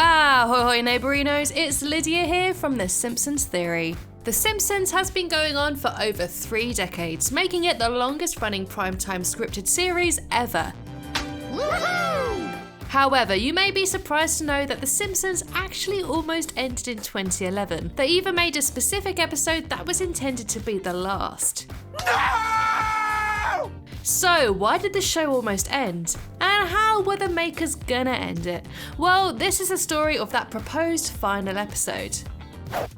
Ahoy neighborinos, it's Lydia here from the Simpsons Theory. The Simpsons has been going on for over 3 decades, making it the longest running primetime scripted series ever. Woohoo! However, you may be surprised to know that The Simpsons actually almost ended in 2011. They even made a specific episode that was intended to be the last. No! So, why did the show almost end? And how were the makers gonna end it? Well, this is a story of that proposed final episode.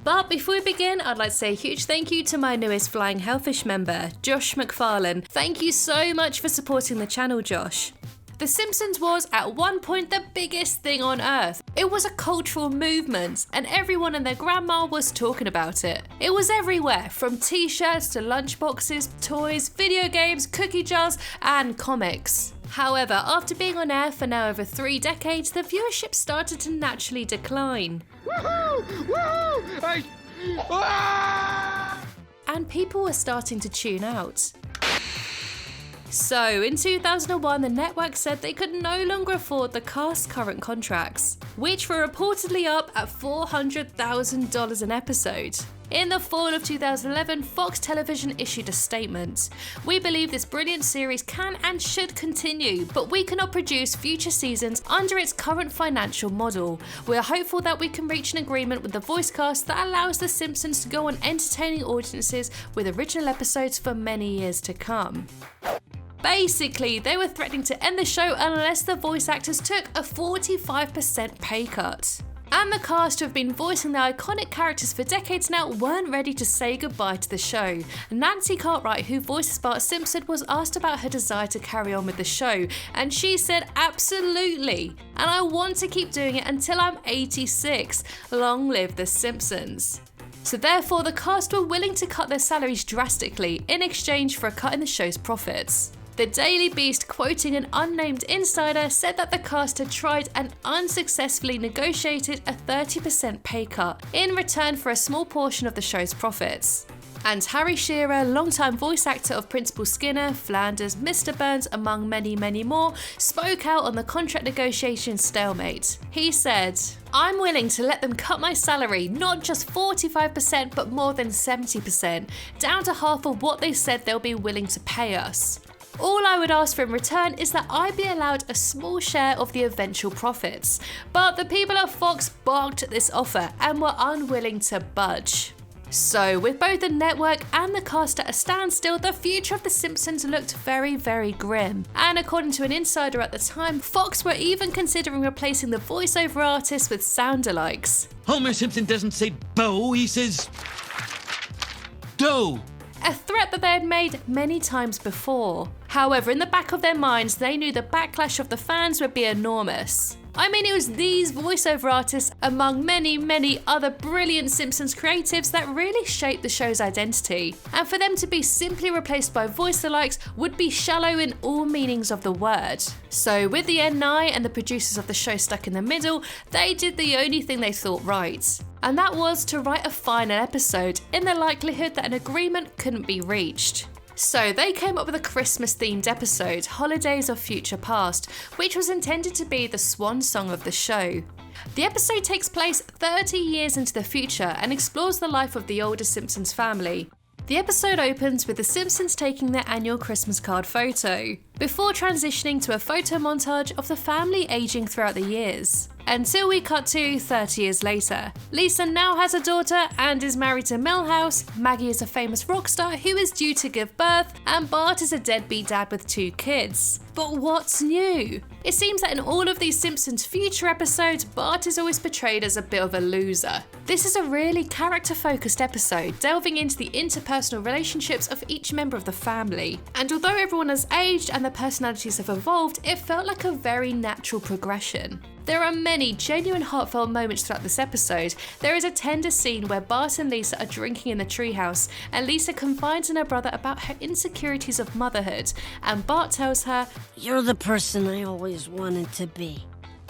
But before we begin, I'd like to say a huge thank you to my newest Flying Hellfish member, Josh McFarlane. Thank you so much for supporting the channel, Josh. The Simpsons was, at one point, the biggest thing on Earth. It was a cultural movement, and everyone and their grandma was talking about it. It was everywhere, from t-shirts to lunchboxes, toys, video games, cookie jars, and comics. However, after being on air for now over 3 decades, the viewership started to naturally decline. Woohoo! Woohoo! And people were starting to tune out. So, in 2001, the network said they could no longer afford the cast's current contracts, which were reportedly up at $400,000 an episode. In the fall of 2011, Fox Television issued a statement. "We believe this brilliant series can and should continue, but we cannot produce future seasons under its current financial model. We are hopeful that we can reach an agreement with the voice cast that allows The Simpsons to go on entertaining audiences with original episodes for many years to come." Basically, they were threatening to end the show unless the voice actors took a 45% pay cut. And the cast who have been voicing the iconic characters for decades now weren't ready to say goodbye to the show. Nancy Cartwright, who voices Bart Simpson, was asked about her desire to carry on with the show, and she said, "Absolutely, and I want to keep doing it until I'm 86. Long live The Simpsons." So therefore, the cast were willing to cut their salaries drastically in exchange for a cut in the show's profits. The Daily Beast, quoting an unnamed insider, said that the cast had tried and unsuccessfully negotiated a 30% pay cut in return for a small portion of the show's profits. And Harry Shearer, longtime voice actor of Principal Skinner, Flanders, Mr. Burns, among many, many more, spoke out on the contract negotiation stalemate. He said, "I'm willing to let them cut my salary, not just 45%, but more than 70%, down to half of what they said they'll be willing to pay us. All I would ask for in return is that I be allowed a small share of the eventual profits." But the people at Fox balked at this offer and were unwilling to budge. So, with both the network and the cast at a standstill, the future of The Simpsons looked very, very grim. And according to an insider at the time, Fox were even considering replacing the voiceover artists with sound-alikes. Homer Simpson doesn't say bow, he says dough. A threat that they had made many times before. However, in the back of their minds, they knew the backlash of the fans would be enormous. I mean, it was these voiceover artists, among many, many other brilliant Simpsons creatives, that really shaped the show's identity. And for them to be simply replaced by voice-alikes would be shallow in all meanings of the word. So with the NI and the producers of the show stuck in the middle, they did the only thing they thought right. And that was to write a final episode, in the likelihood that an agreement couldn't be reached. So they came up with a Christmas-themed episode, Holidays of Future Past, which was intended to be the swan song of the show. The episode takes place 30 years into the future and explores the life of the older Simpsons family. The episode opens with the Simpsons taking their annual Christmas card photo, before transitioning to a photo montage of the family aging throughout the years. Until we cut to 30 years later. Lisa now has a daughter and is married to Milhouse, Maggie is a famous rock star who is due to give birth, and Bart is a deadbeat dad with 2 kids. But what's new? It seems that in all of these Simpsons future episodes, Bart is always portrayed as a bit of a loser. This is a really character-focused episode, delving into the interpersonal relationships of each member of the family. And although everyone has aged and their personalities have evolved, it felt like a very natural progression. There are many genuine heartfelt moments throughout this episode. There is a tender scene where Bart and Lisa are drinking in the treehouse, and Lisa confides in her brother about her insecurities of motherhood, and Bart tells her, "You're the person I always wanted to be."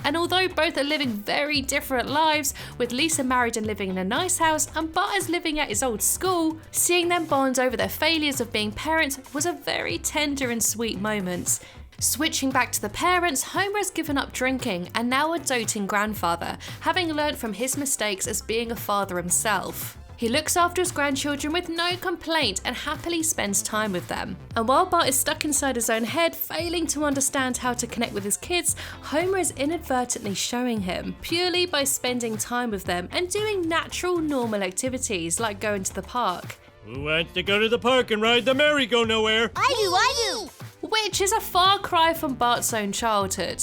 And although both are living very different lives, with Lisa married and living in a nice house and Bart is living at his old school, seeing them bond over their failures of being parents was a very tender and sweet moment. Switching back to the parents, Homer has given up drinking and now a doting grandfather, having learnt from his mistakes as being a father himself. He looks after his grandchildren with no complaint and happily spends time with them. And while Bart is stuck inside his own head, failing to understand how to connect with his kids, Homer is inadvertently showing him, purely by spending time with them and doing natural, normal activities like going to the park. Who wants to go to the park and ride the merry-go-nowhere? I do! Which is a far cry from Bart's own childhood.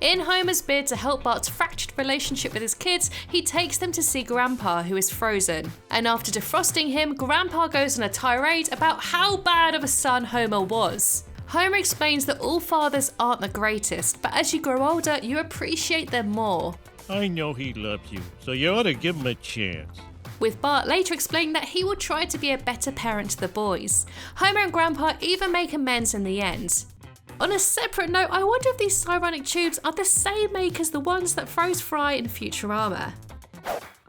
In Homer's bid to help Bart's fractured relationship with his kids, he takes them to see Grandpa, who is frozen. And after defrosting him, Grandpa goes on a tirade about how bad of a son Homer was. Homer explains that all fathers aren't the greatest, but as you grow older, you appreciate them more. I know he loves you, so you ought to give him a chance. With Bart later explaining that he will try to be a better parent to the boys. Homer and Grandpa even make amends in the end. On a separate note, I wonder if these Cyronic tubes are the same make as the ones that froze Fry in Futurama.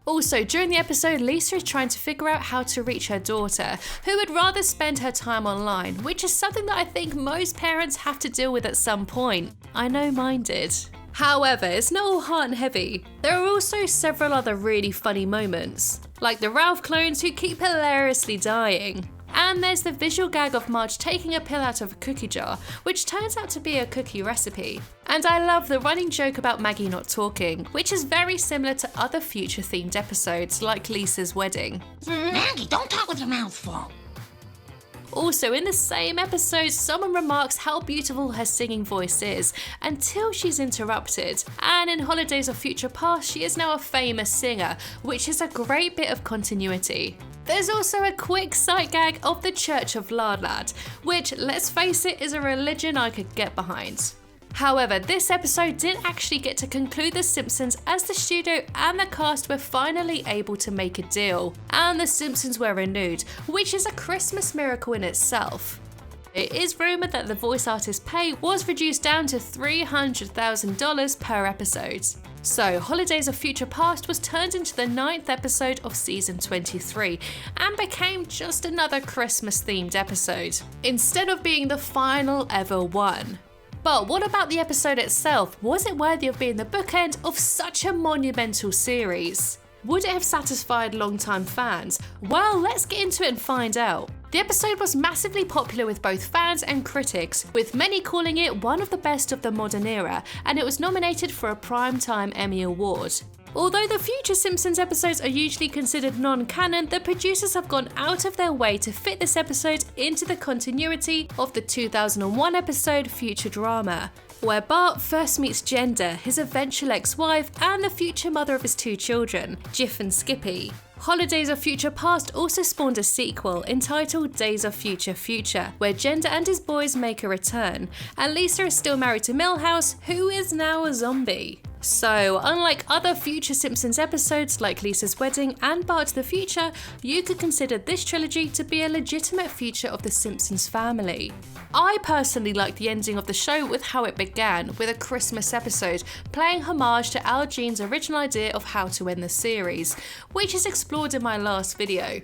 Also, during the episode, Lisa is trying to figure out how to reach her daughter, who would rather spend her time online, which is something that I think most parents have to deal with at some point. I know mine did. However, it's not all heart and heavy. There are also several other really funny moments, like the Ralph clones who keep hilariously dying. And there's the visual gag of Marge taking a pill out of a cookie jar, which turns out to be a cookie recipe. And I love the running joke about Maggie not talking, which is very similar to other future-themed episodes like Lisa's wedding. Maggie, don't talk with your mouth full. Also, in the same episode, someone remarks how beautiful her singing voice is, until she's interrupted. And in Holidays of Future Past, she is now a famous singer, which is a great bit of continuity. There's also a quick sight gag of the Church of Lard Lad, which, let's face it, is a religion I could get behind. However, this episode did actually get to conclude The Simpsons as the studio and the cast were finally able to make a deal, and The Simpsons were renewed, which is a Christmas miracle in itself. It is rumoured that the voice artist's pay was reduced down to $300,000 per episode. So, Holidays of Future Past was turned into the 9th episode of season 23 and became just another Christmas-themed episode, instead of being the final ever one. But what about the episode itself? Was it worthy of being the bookend of such a monumental series? Would it have satisfied long-time fans? Well, let's get into it and find out. The episode was massively popular with both fans and critics, with many calling it one of the best of the modern era, and it was nominated for a Primetime Emmy Award. Although the future Simpsons episodes are usually considered non-canon, the producers have gone out of their way to fit this episode into the continuity of the 2001 episode Futurama, where Bart first meets Gender, his eventual ex-wife and the future mother of his 2 children, Jiff and Skippy. Holidays of Future Past also spawned a sequel entitled Days of Future Future, where Gender and his boys make a return, and Lisa is still married to Milhouse, who is now a zombie. So, unlike other future Simpsons episodes like Lisa's wedding and Bart the Future, you could consider this trilogy to be a legitimate feature of the Simpsons family. I personally like the ending of the show with how it began, with a Christmas episode, paying homage to Al Jean's original idea of how to end the series, which is explored in my last video.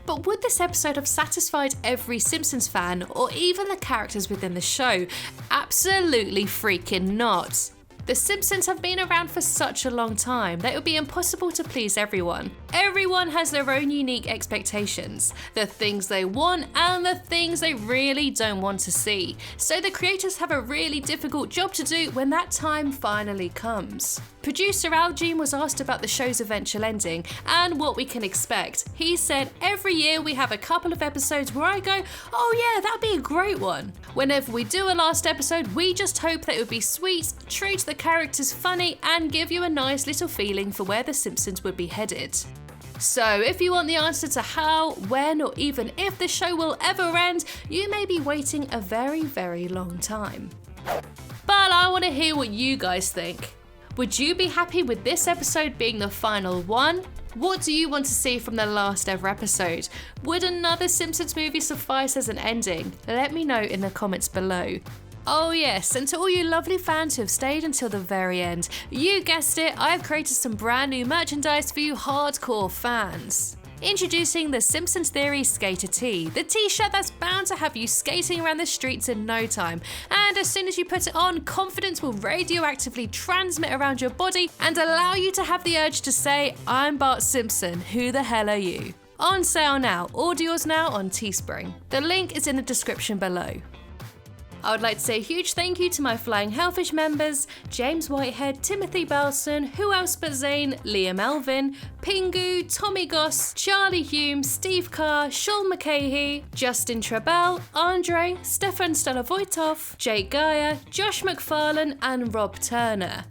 But would this episode have satisfied every Simpsons fan, or even the characters within the show? Absolutely freaking not. The Simpsons have been around for such a long time that it would be impossible to please everyone. Everyone has their own unique expectations, the things they want and the things they really don't want to see. So the creators have a really difficult job to do when that time finally comes. Producer Al Jean was asked about the show's eventual ending and what we can expect. He said, "Every year we have a couple of episodes where I go, oh yeah, that'd be a great one. Whenever we do a last episode, we just hope that it would be sweet, true to the characters, funny, and give you a nice little feeling for where The Simpsons would be headed." So if you want the answer to how, when, or even if the show will ever end, you may be waiting a very, very long time. But I want to hear what you guys think. Would you be happy with this episode being the final one? What do you want to see from the last ever episode? Would another Simpsons movie suffice as an ending? Let me know in the comments below. Oh yes, and to all you lovely fans who have stayed until the very end, you guessed it, I have created some brand new merchandise for you hardcore fans. Introducing the Simpsons Theory Skater Tee, the t-shirt that's bound to have you skating around the streets in no time. And as soon as you put it on, confidence will radioactively transmit around your body and allow you to have the urge to say, "I'm Bart Simpson, who the hell are you?" On sale now, order yours now on Teespring. The link is in the description below. I would like to say a huge thank you to my Flying Hellfish members, James Whitehead, Timothy Belson, Who Else But Zane, Liam Elvin, Pingu, Tommy Goss, Charlie Hume, Steve Carr, Sean McCahey, Justin Trebell, Andre, Stefan Stolovoitov, Jake Geyer, Josh McFarlane and Rob Turner.